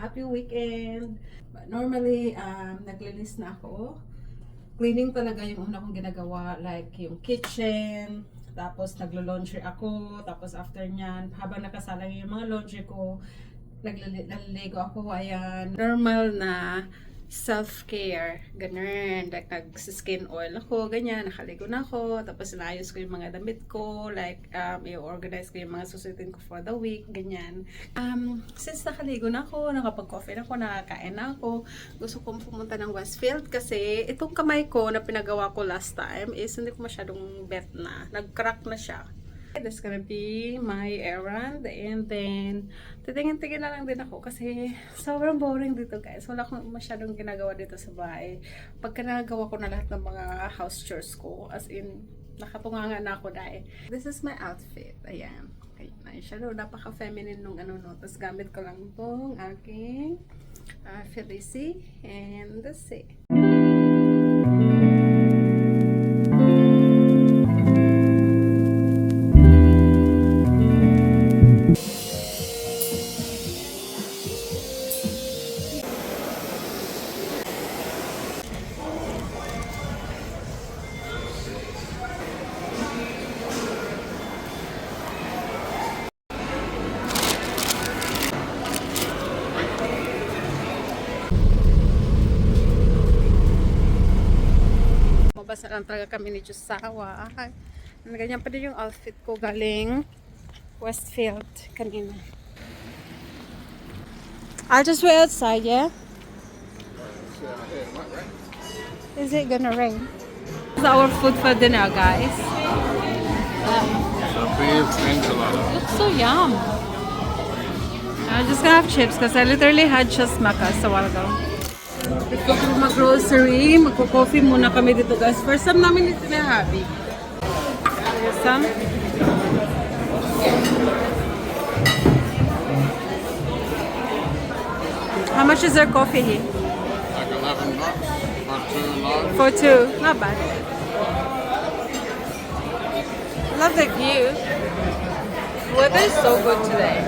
happy weekend. But normally, naglinis na ako. Cleaning talaga yung una kong ginagawa, like yung kitchen, tapos naglo-laundry ako, tapos after nyan, habang nakasalang yung mga laundry ko, nagliligo ako, ayan. Normal na self-care, ganun. Like, nag-skin oil ako, ganyan, nakaligo na ako, tapos inaayos ko yung mga damit ko, like, i-organize ko yung mga susutin ko for the week, ganyan. Since nakaligo na ako, nakapag-coffee na ako, nakakain na ako, gusto kong pumunta ng Westfield kasi itong kamay ko na pinagawa ko last time is hindi ko masyadong bet na, nag-crack na siya. That's gonna be my errand, and then titingin-tingin na lang din ako kasi sobrang boring dito, guys. Wala akong masyadong ginagawa dito sa bahay. Pagka nagawa ko na lahat ng mga house chores ko, as in nakatunganga na ako dahil. This is my outfit. Ayan. Ayan siya, napaka-feminine nung ano, no. Tapos gamit ko lang itong aking Felici, and that's it. Mabasa lang talaga kami ni Josawa. Ganyan pa din yung outfit ko galing Westfield kanina. I'll just wait outside, yeah? Is it gonna rain? This is our food for dinner, guys. Beef enchilada. Looks so yum. I'm just gonna have chips because I literally had just makas a while ago. Ito ko mag-grocery, magko-coffee muna kami dito, guys. First time namin dito na happy. Here's some. How much is their coffee here? Like $11 for 2 large. For two. Not bad. Love the view. The weather is so good today.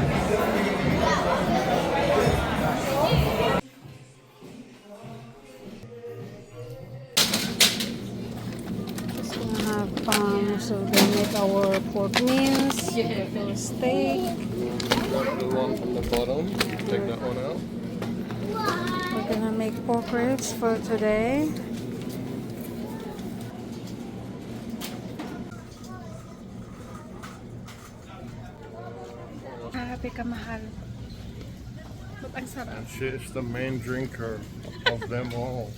So they make our pork mince, little steak. Got the one from the bottom. Take that one out. We're gonna make pork ribs for today. Grabe kamahal. But ang sarap. And she is the main drinker of them all.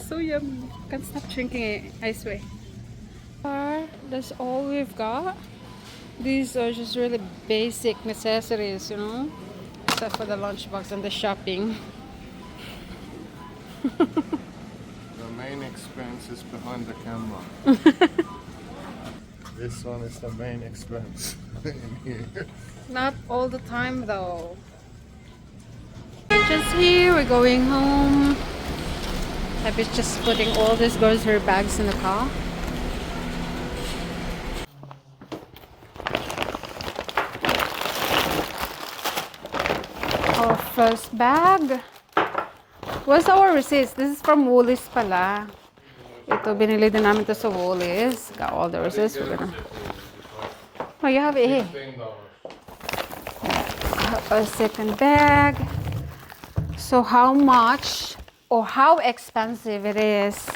So yummy. Can't stop drinking it, I swear. That's all we've got. These are just really basic necessities, you know, except for the lunchbox and the shopping. The main expense is behind the camera. This one is the main expense in here. Not all the time though. We're just here, we're going home. Abby's just putting all these grocery bags in the car. Our first bag. Where's our receipts? This is from Woolies pala. Ito, binili din namin to sa Woolies. Got all the receipts. We're gonna... Oh, you have it here. A second bag. So how much or how expensive it is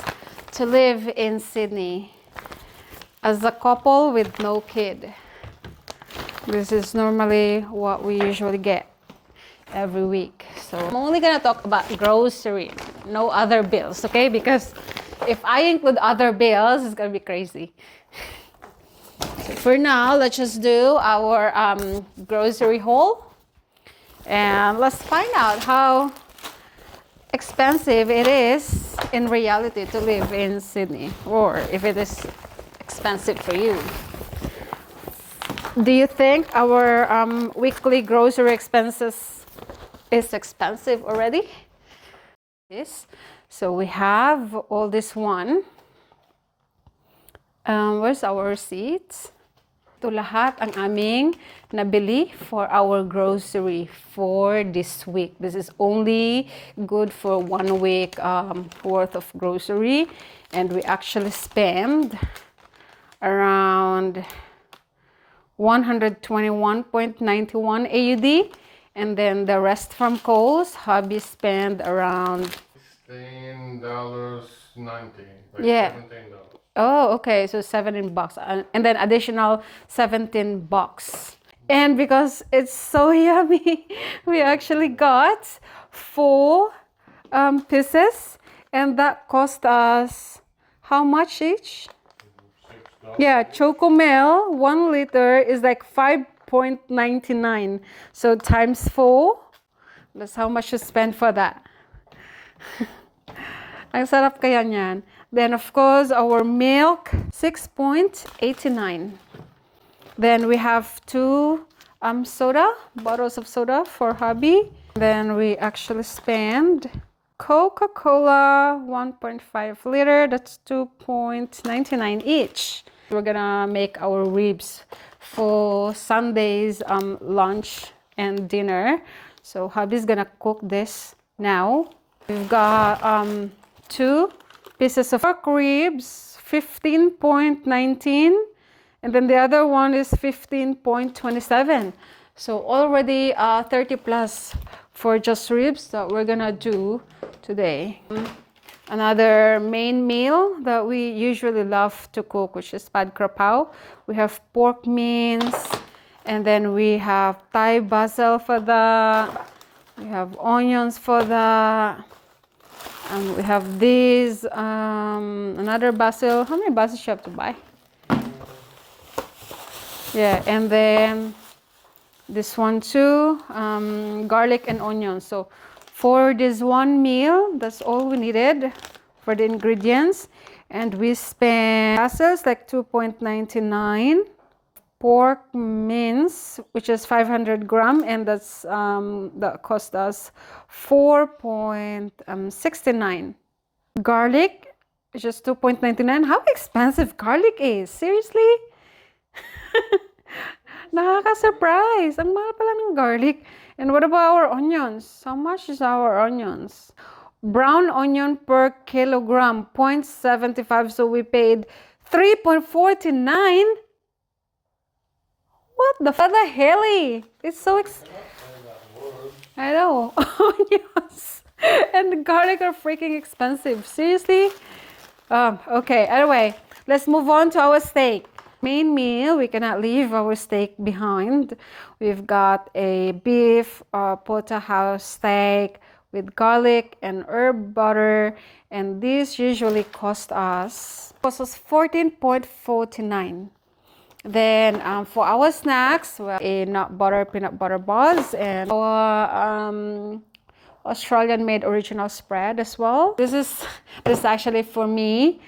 to live in Sydney as a couple with no kid? This is normally what we usually get every week. So I'm only gonna talk about grocery, no other bills, okay? Because if I include other bills, it's gonna be crazy. So for now, let's just do our grocery haul, and let's find out how expensive it is in reality to live in Sydney, or if it is expensive for you. Do you think our weekly grocery expenses is expensive already? Yes. So we have all this one. Where's our receipts? ito lahat ang aming nabili for our grocery for this week. This is only good for 1 week worth of grocery. And we actually spend around 121.91 AUD. And then the rest from Kohl's, hubby spent around $16.90. Like yeah. $17. Oh, okay. So $17, and then additional $17. And because it's so yummy, we actually got 4 pieces, and that cost us how much each? $6. Yeah, Chocomel 1 liter is like 5.99. So times 4, that's how much you spend for that. Ang sarap kaya niyan. Then, of course, our milk, 6.89. Then we have 2 bottles of soda for hubby. Then we actually spend Coca-Cola, 1.5 liter. That's 2.99 each. We're gonna make our ribs for Sunday's lunch and dinner. So hubby's gonna cook this now. We've got 2 pieces of pork ribs, 15.19, and then the other one is 15.27. So already 30 plus for just ribs that we're gonna do today. Another main meal that we usually love to cook, which is pad krapao. We have pork mince, and then we have Thai basil for that. We have onions for that. And we have these, another basil. How many basils you have to buy? Yeah, and then this one too, garlic and onion. So for this one meal, that's all we needed for the ingredients. And we spent basils like 2.99. Pork mince, which is 500 gram, and that's that cost us 4.69. Garlic, just 2.99. How expensive garlic is? Seriously? Nakaka-surprise. Ang mahal pala ng garlic. And what about our onions? How much is our onions? Brown onion per kilogram, 0.75. So we paid 3.49. What the helly? It's so I know. Onions and the garlic are freaking expensive. Seriously? Okay, anyway, let's move on to our steak. Main meal, we cannot leave our steak behind. We've got a beef porterhouse steak with garlic and herb butter, and this usually costs us 14.49. Then for our snacks, we have a peanut butter bars, and our Australian made original spread as well. This is actually for me.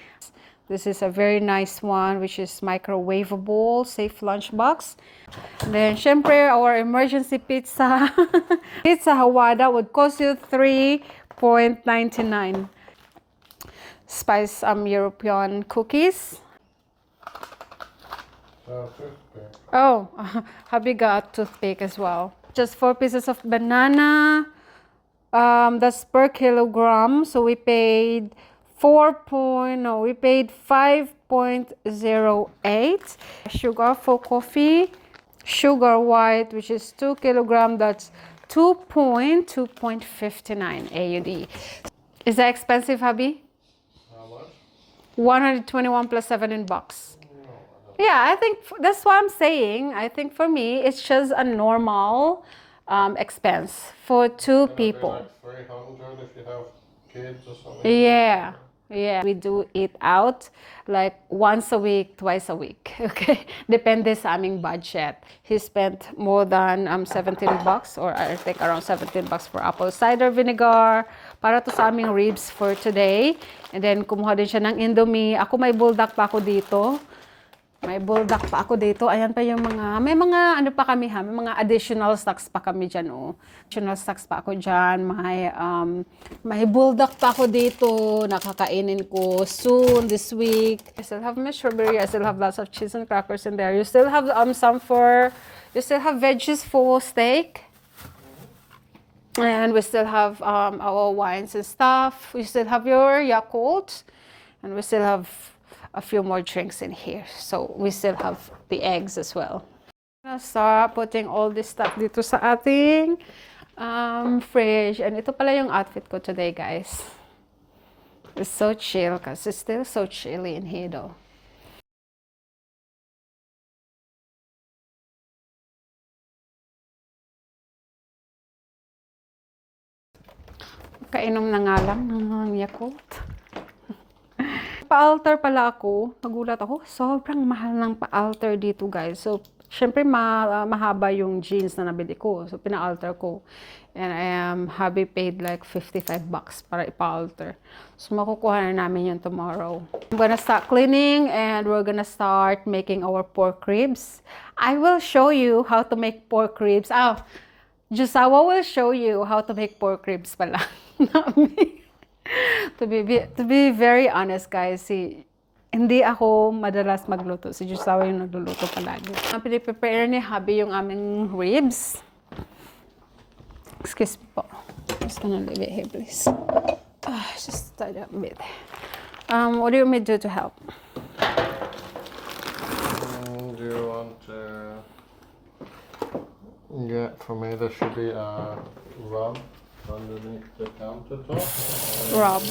This is a very nice one, which is microwavable, safe lunchbox. Then syempre, our emergency pizza. Pizza Hawada would cost you 3.99. Spice European cookies. Oh, hubby got toothpick as well. Just 4 pieces of banana. That's per kilogram. So we paid 5.08. Sugar for coffee. Sugar white, which is 2 kilogram. That's 2.59 AUD. Is that expensive, hubby? How much? 121 plus $17. Yeah, I think that's what I'm saying. I think for me, it's just a normal expense for 2 people. Like 300 if you have kids or something. Yeah. We do eat out like once a week, twice a week. Okay, depende sa aming budget. He spent more than $17, or I think around $17 for apple cider vinegar para to sa aming ribs for today. And then kumuha din siya ng Indomie. Ako may bulldog pa ako dito. May bulldog pa ako dito. Ayan pa yung mga, may mga ano pa kami ha, may mga additional stocks pa kami dyan oh. Additional stocks pa ako dyan. May bulldog pa ako dito. Nakakainin ko soon this week. I still have my strawberry. I still have lots of cheese and crackers in there. You still have you still have veggies for steak. And we still have our wines and stuff. We still have your Yakult. And we still have a few more drinks in here. So we still have the eggs as well. I'm gonna start putting all this stuff dito sa ating fridge. And ito pala yung outfit ko today, guys. It's so chill because it's still so chilly in here though. Kainom na nga lang ng Yakult. Pa-altar pala ako. Nagulat ako. Sobrang mahal ng pa-altar dito, guys. So, syempre mahaba yung jeans na nabili ko. So, pina-altar ko. And hubby paid like $55 para ipa-altar. So, makukuha na namin yun tomorrow. I'm gonna start cleaning and we're gonna start making our pork ribs. I will show you how to make pork ribs. Jusawa will show you how to make pork ribs pala. Not me. To be very honest, guys, hindi ako madalas magluto. Si Jusawa yung nagluluto palagi. Piniprepare ni hubby yung aming ribs. Excuse me po. Just gonna leave it here, please. Just tie that a bit. What do you want me to do to help? Do you want to get for me? There should be a rub underneath the countertop. Rub.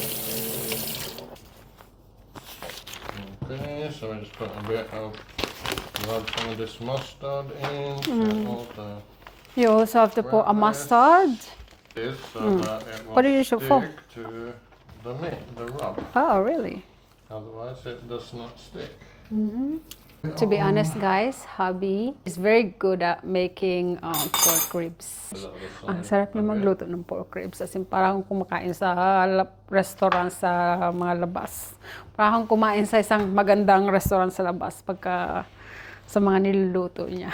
Okay, so I just put a bit of rub some of this mustard in. All the You also have to put a mustard. this so that it will What do you use it for? stick to the meat, the rub. Oh, really? Otherwise, it does not stick. To be honest, guys, hubby is very good at making pork ribs. Ang sarap niya magluto ng pork ribs. As in, parang kumakain sa restaurant sa mga labas. Parang kumain sa isang magandang restaurant sa labas pagka sa mga niluluto niya.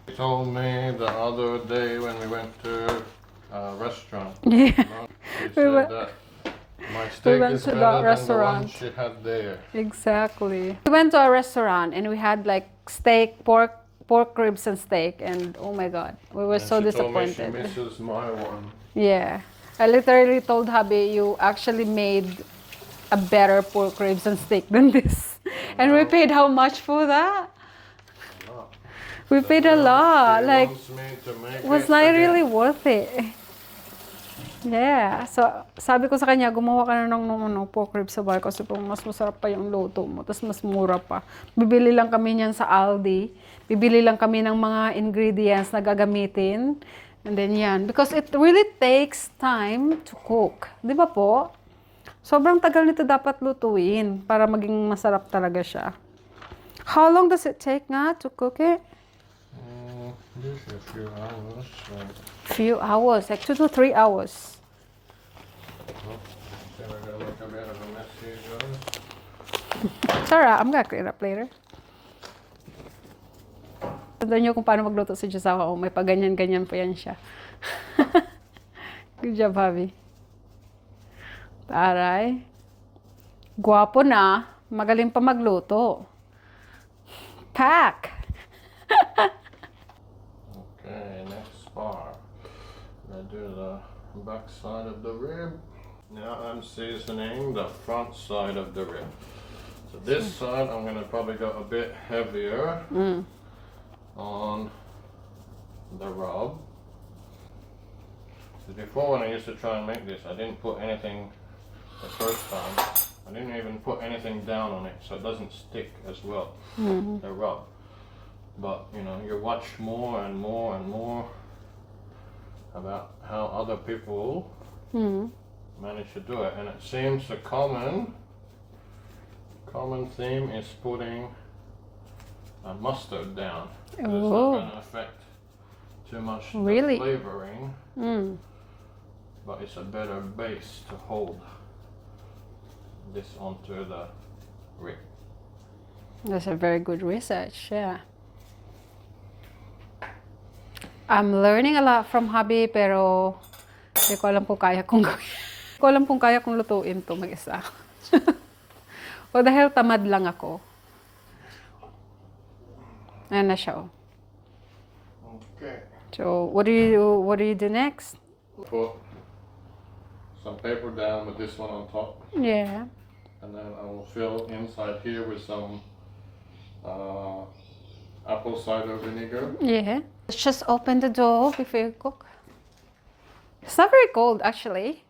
He told me the other day when we went to a restaurant. Yeah. He said that my steak went is to better that than the restaurant. one she had there. Exactly. We went to a restaurant and we had like steak, pork ribs and steak, and oh my god, we were And so she told me disappointed. she misses my one. Yeah. I literally told hubby, you actually made a better pork ribs and steak than this. And we paid how much for that? We paid a lot. She Like, wants me to make was it not again. really worth it. Yeah. So, sabi ko sa kanya, gumawa ka na ng pork ribs sa bahay kasi mas masarap pa yung luto mo. Tapos mas mura pa. Bibili lang kami niyan sa Aldi. Bibili lang kami ng mga ingredients na gagamitin. And then yan. Because it really takes time to cook. Di ba po? Sobrang tagal nito dapat lutuin para maging masarap talaga siya. How long does it take nga to cook it? Usually a few hours. Few hours, like 2 to 3 hours. So we're gonna make a bit of a mess here, guys. It's alright, I'm gonna clean up later. Tandaan nyo kung paano magluto si Josawa. Oh, may paganyan-ganyan pa yan siya. Good job, hubby. Taray. Gwapo na. Magaling pa magluto. Pack! Okay, next part. I'm gonna do the back side of the rib. Now I'm seasoning the front side of the rib. So this side I'm gonna probably go a bit heavier on the rub. So before, when I used to try and make this, I didn't put anything the first time. I didn't even put anything down on it, so it doesn't stick as well, the rub. But you know, you watch more and more and more about how other people manage to do it, and it seems a common theme is putting mustard down. It's not going to affect too much Really? the flavoring, but it's a better base to hold this onto the rib. That's a very good research, yeah. I'm learning a lot from hubby, pero hindi ko alam kung kaya kong gawin. Hindi ko alam kung kaya kong lutuin to mag-isa. O dahil tamad lang ako. Ayan na siya, oh. Okay. So, what do you do next? Put some paper down with this one on top. Yeah. And then I will fill inside here with some apple cider vinegar. Yeah. Let's just open the door before you cook. It's not very cold, actually.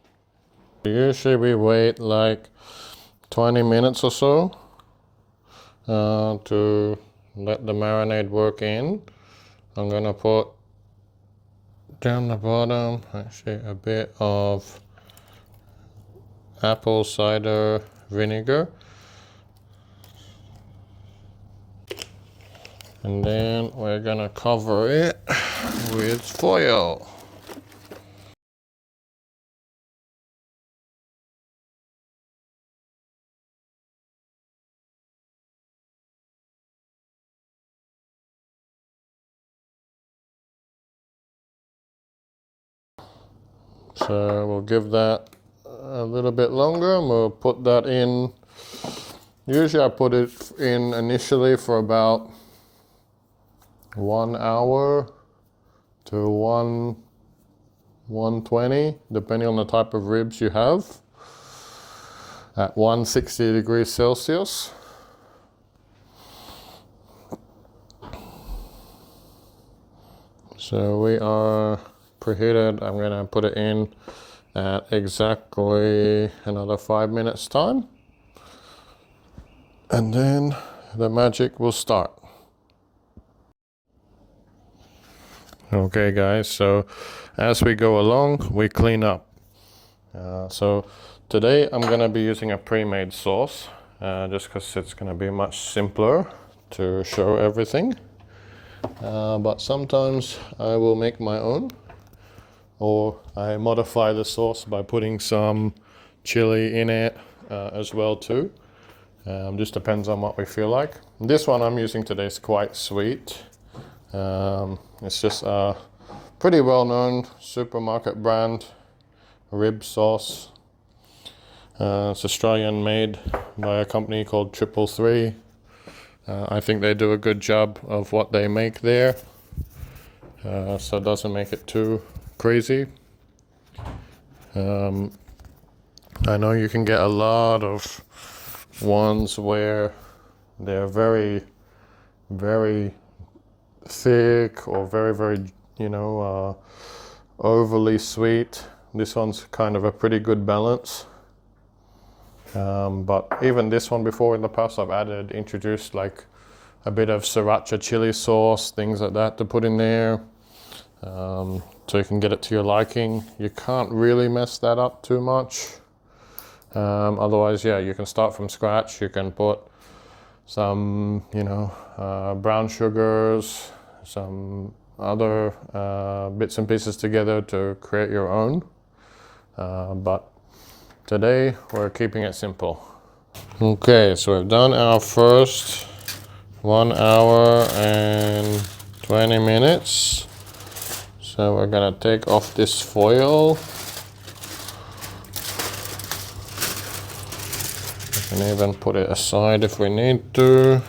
Usually we wait like 20 minutes or so to let the marinade work in. I'm gonna put down the bottom actually a bit of apple cider vinegar. And then we're gonna cover it with foil. So we'll give that a little bit longer and we'll put that in. Usually I put it in initially for about 1 hour to 120, depending on the type of ribs you have, at 160 degrees Celsius. So we are preheated. I'm gonna put it in at exactly another 5 minutes time. And then the magic will start. Okay guys, so as we go along, we clean up. So today I'm gonna be using a pre-made sauce, just because it's gonna be much simpler to show everything. But sometimes I will make my own, or I modify the sauce by putting some chili in it as well too. Just depends on what we feel like. This one I'm using today is quite sweet. It's just a pretty well-known supermarket brand rib sauce. It's Australian made by a company called 333. I think they do a good job of what they make there, so it doesn't make it too crazy. I know you can get a lot of ones where they're very, very thick or very, overly sweet. This one's kind of a pretty good balance. But even this one before in the past I've introduced like a bit of sriracha chili sauce, things like that to put in there. So you can get it to your liking. You can't really mess that up too much. Otherwise, yeah, you can start from scratch. You can put some, brown sugars, some other bits and pieces together to create your own. But today we're keeping it simple. Okay, so we've done our first 1 hour and 20 minutes. So we're gonna take off this foil. We can even put it aside if we need to.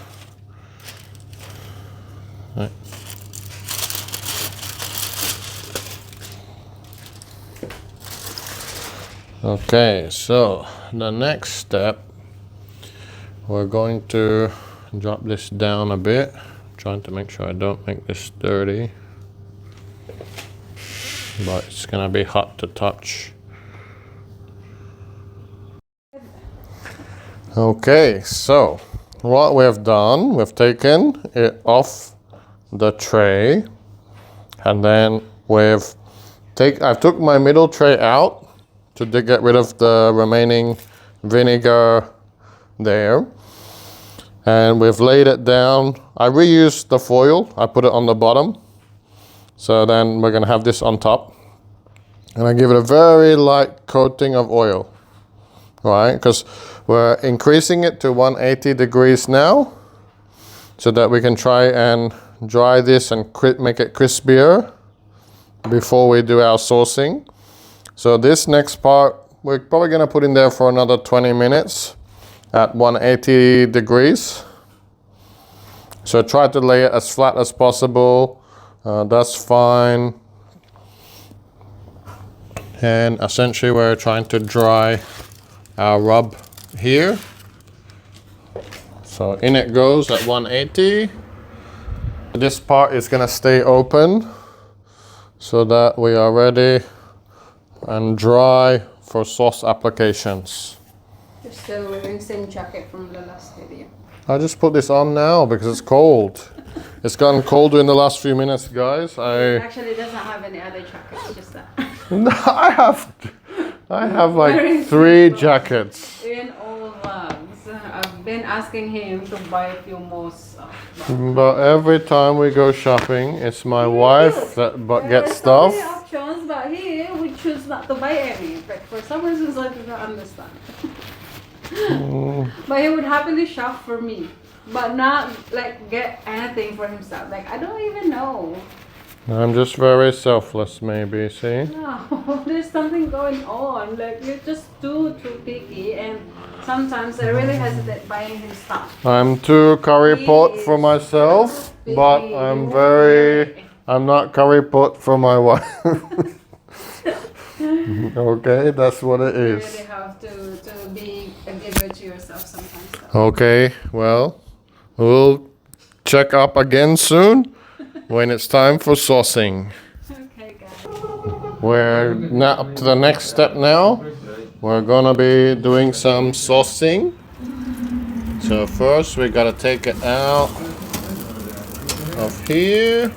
Right. Okay, so the next step, we're going to drop this down a bit, trying to make sure I don't make this dirty, but it's gonna be hot to touch. Okay, so what we've done, we've taken it off the tray, and then I took my middle tray out to get rid of the remaining vinegar there. And we've laid it down. I reused the foil, I put it on the bottom. So then we're gonna have this on top. And I give it a very light coating of oil, right? Because we're increasing it to 180 degrees now. so that we can try and dry this and make it crispier before we do our saucing. So this next part, we're probably gonna put in there for another 20 minutes at 180 degrees. So try to lay it as flat as possible. That's fine. And essentially we're trying to dry our rub here. So in it goes at 180. This part is gonna stay open so that we are ready and dry for sauce applications. You're still wearing the same jacket from the last video. I just put this on now because it's cold. It's gotten colder in the last few minutes, guys. Actually, it doesn't have any other jackets, just that. I have like 3 jackets. In all vlogs, I've been asking him to buy a few more stuff. But every time we go shopping, it's my wife that gets stuff. There are so many options, but he would choose not to buy any. But for some reasons, I do not understand. But he would happily shop for me, but not like get anything for himself. Like, I don't even know. I'm just very selfless, maybe, see? No, there's something going on. Like, you're just too picky, and sometimes I really hesitate buying him stuff. I'm too curry pot for myself, but I'm not curry pot for my wife. Okay, that's what it You is. really have to be a giver to yourself sometimes. Okay, well, we'll check up again soon when it's time for saucing. Okay, guys. We're now up to the next step now. We're gonna be doing some saucing. So first we gotta take it out of here.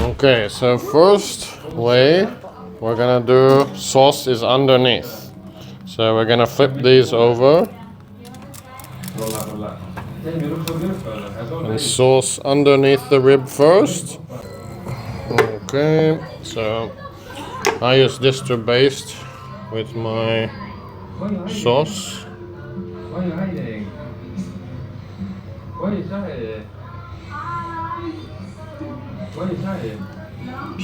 Okay, so first way we're gonna do sauce is underneath. So we're gonna flip these over and sauce underneath the rib first. Okay, so I use this to baste with my sauce. Why are you hiding? Why are you shy? Why are you shy?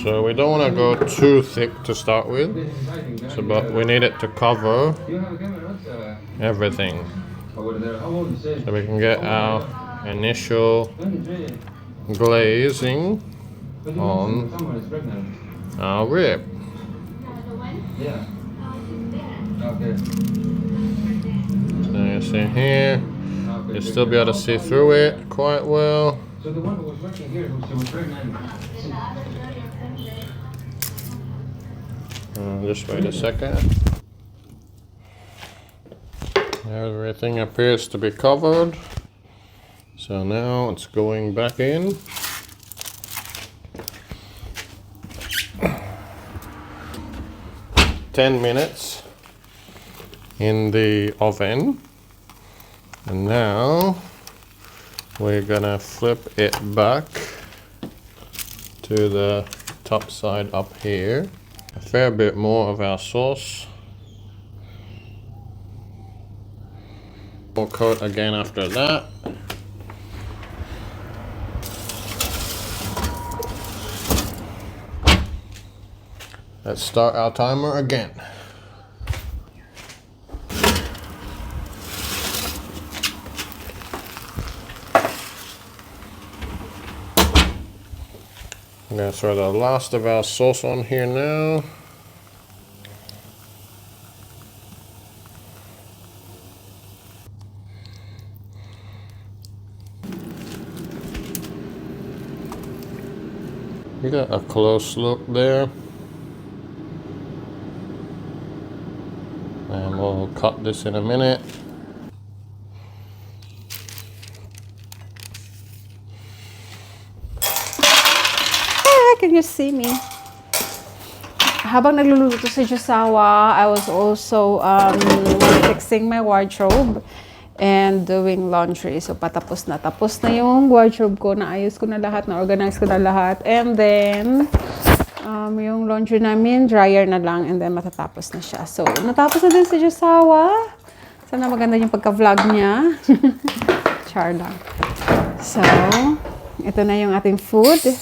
So we don't want to go too thick to start with, so, but we need it to cover everything, so we can get our initial glazing on our rib. Yeah. Okay. So you see here, you'll still be able to see through it quite well. So the one who was working here, she was pregnant. Just wait a second. Everything appears to be covered. So now it's going back in. "10 minutes in the oven. And now we're gonna flip it back to the top side up here. A fair bit more of our sauce. We'll coat again after that. Let's start our timer again. I'm going to throw the last of our sauce on here now. You got a close look there. And we'll cut this in a minute. Can you see me? Habang nagluluto si Josawa, I was also fixing my wardrobe and doing laundry. So patapos na. Tapos na yung wardrobe ko. Naayos ko na lahat. Na-organize ko na lahat. And then, Yung laundry namin, dryer na lang and then matatapos na siya. So, natapos na din si Josawa. Sana maganda yung pagka-vlog niya. Char lang. So, ito na yung ating food. This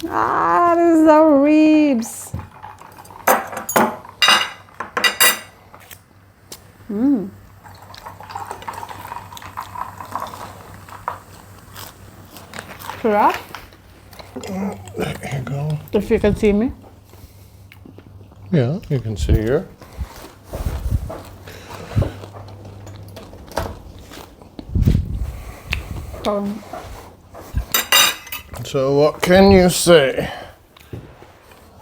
is the ribs. Sarap. There you go. If you can see me. Yeah, you can see here. So what can you say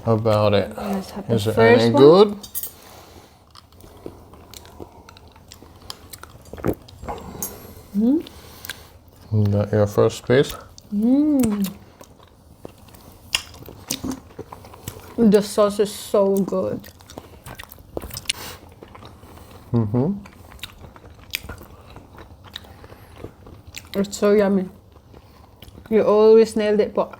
about it? Is it any good? Is that your first piece? The sauce is so good. It's so yummy. You always nailed it po.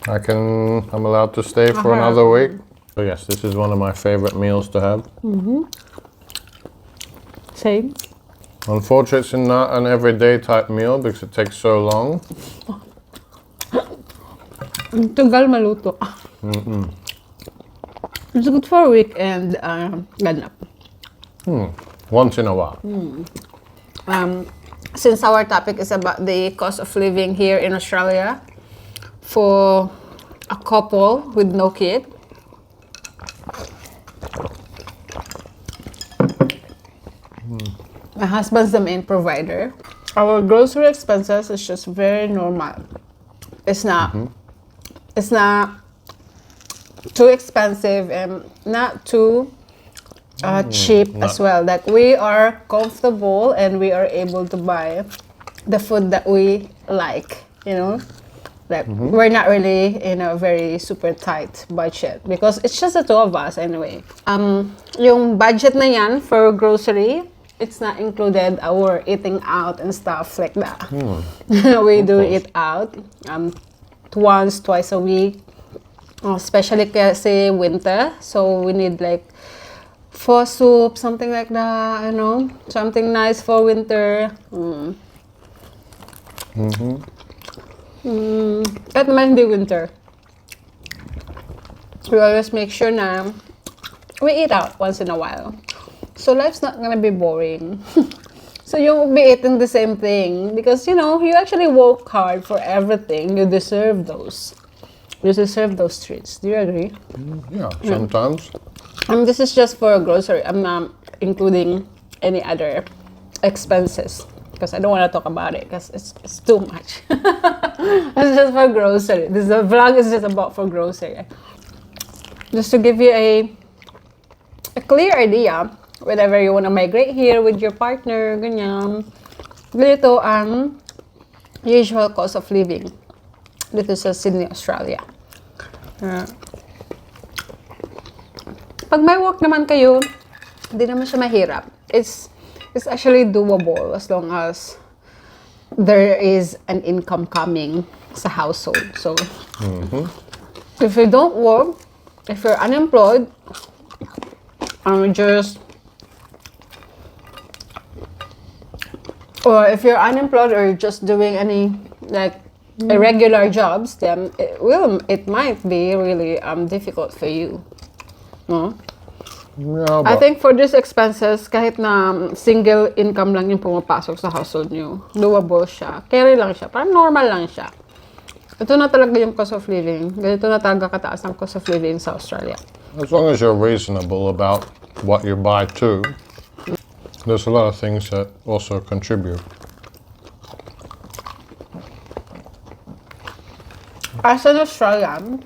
I'm allowed to stay for another week. So yes, this is one of my favorite meals to have. Same. Unfortunately, it's not an everyday type meal because it takes so long. Ang tagal maluto. It's good for a weekend ganap. Once in a while. Since our topic is about the cost of living here in Australia for a couple with no kid, my husband's the main provider. Our grocery expenses is just very normal. It's not too expensive and not too cheap as well. Like we are comfortable and we are able to buy the food that we like, you know. Like we're not really in a very super tight budget because it's just the two of us anyway. Yung budget na yan for grocery, it's not included our eating out and stuff like that. We do eat out once, twice a week, especially kasi winter. So we need like pho soup, something like that, you know, something nice for winter. At naman hindi winter. We always make sure na we eat out once in a while. So life's not gonna be boring. So you won't be eating the same thing because, you know, you actually work hard for everything. You deserve those. You deserve those treats. Do you agree? Yeah, sometimes. This is just for grocery. I'm not including any other expenses because I don't want to talk about it because it's too much. It's just for grocery. The vlog is just about for grocery. Just to give you a clear idea, whenever you want to migrate here with your partner, ganyan, ganito ang usual cost of living dito sa Sydney, Australia. Pag may work naman kayo, hindi naman siya mahirap. It's actually doable as long as there is an income coming sa household. So, if you don't work, if you're unemployed, or if you're unemployed or just doing any like irregular jobs, then it might be really difficult for you. No? Yeah, I think for these expenses, kahit na single income lang yung pumapasok sa household nyo, doable siya. Carry lang siya. Parang normal lang siya. Ito na talaga yung cost of living. Ganito na talaga kataas ang cost of living sa Australia. as long as you're reasonable about what you buy too, there's a lot of things that also contribute. As an Australian,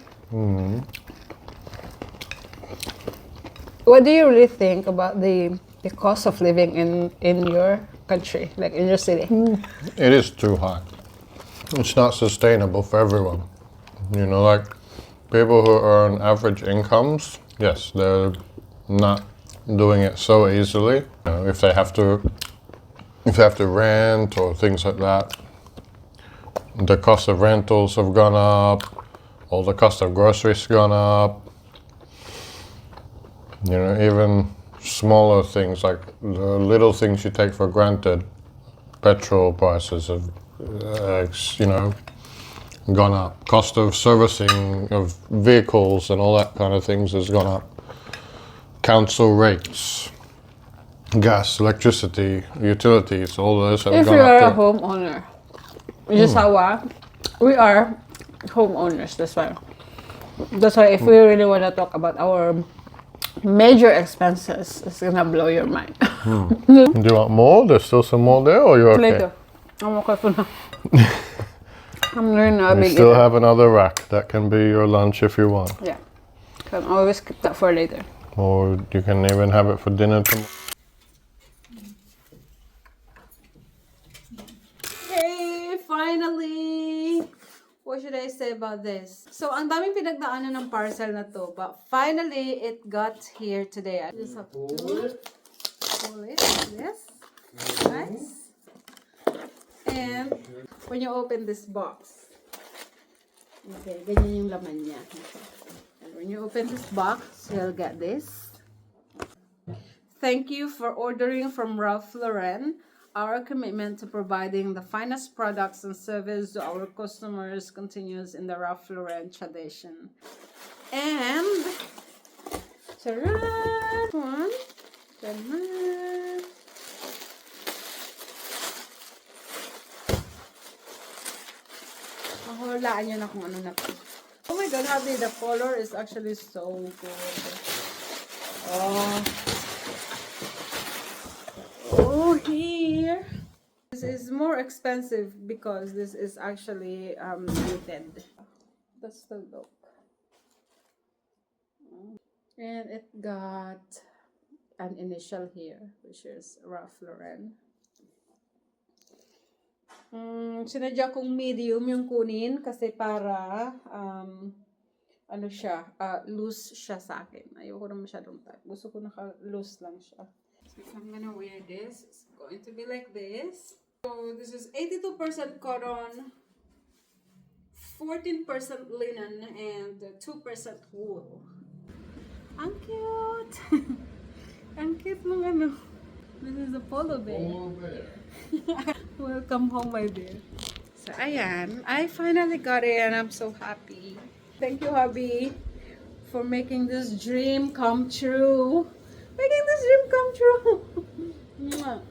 what do you really think about the cost of living in your country, like in your city? It is too high. It's not sustainable for everyone. You know, like people who earn average incomes, yes, they're not doing it so easily. You know, if they have to rent or things like that, the cost of rentals have gone up, all the cost of groceries gone up. You know, even smaller things like the little things you take for granted, petrol prices have, you know, gone up. Cost of servicing of vehicles and all that kind of things has gone up. Council rates, gas, electricity, utilities, all those have If gone you are a up too. homeowner, Jisawa, we are homeowners. That's why if we really want to talk about our major expenses, it's gonna blow your mind. Do you want more? There's still some more there, or you're okay? Later. I'm okay for now. I'm really not a We big still eater. have another rack. That can be your lunch if you want. Yeah. Can always keep that for later. Or you can even have it for dinner tomorrow. Hey, finally! What should I say about this? So, ang daming pinagdaanan ng parcel na to, but finally, it got here today. I just have to pull it like this. Nice. And when you open this box, okay, ganyan yung laman niya. And when you open this box, you'll get this. Thank you for ordering from Ralph Lauren. Our commitment to providing the finest products and service to our customers continues in the Ralph Lauren tradition. And charan! One, charan! Mahulaan nyo na kung ano na to. Oh my god, Habi, the color is actually so good. Oh. Oh, here. This is more expensive because this is actually knitted. That's the look. And it got an initial here, which is Ralph Lauren. Sinadya kong medium yung kunin kasi para ano siya, loose siya sa akin. Ayoko na masyadong tight. Gusto ko naka-loose lang siya. So if I'm gonna wear this, it's going to be like this. So this is 82% cotton, 14% linen, and 2% wool. Ang cute! Ang cute ng ano. This is a polo bear. Welcome home, my dear. So, ayan. I finally got it and I'm so happy. Thank you, hubby, for making this dream come true. Making this dream come true. Mwah.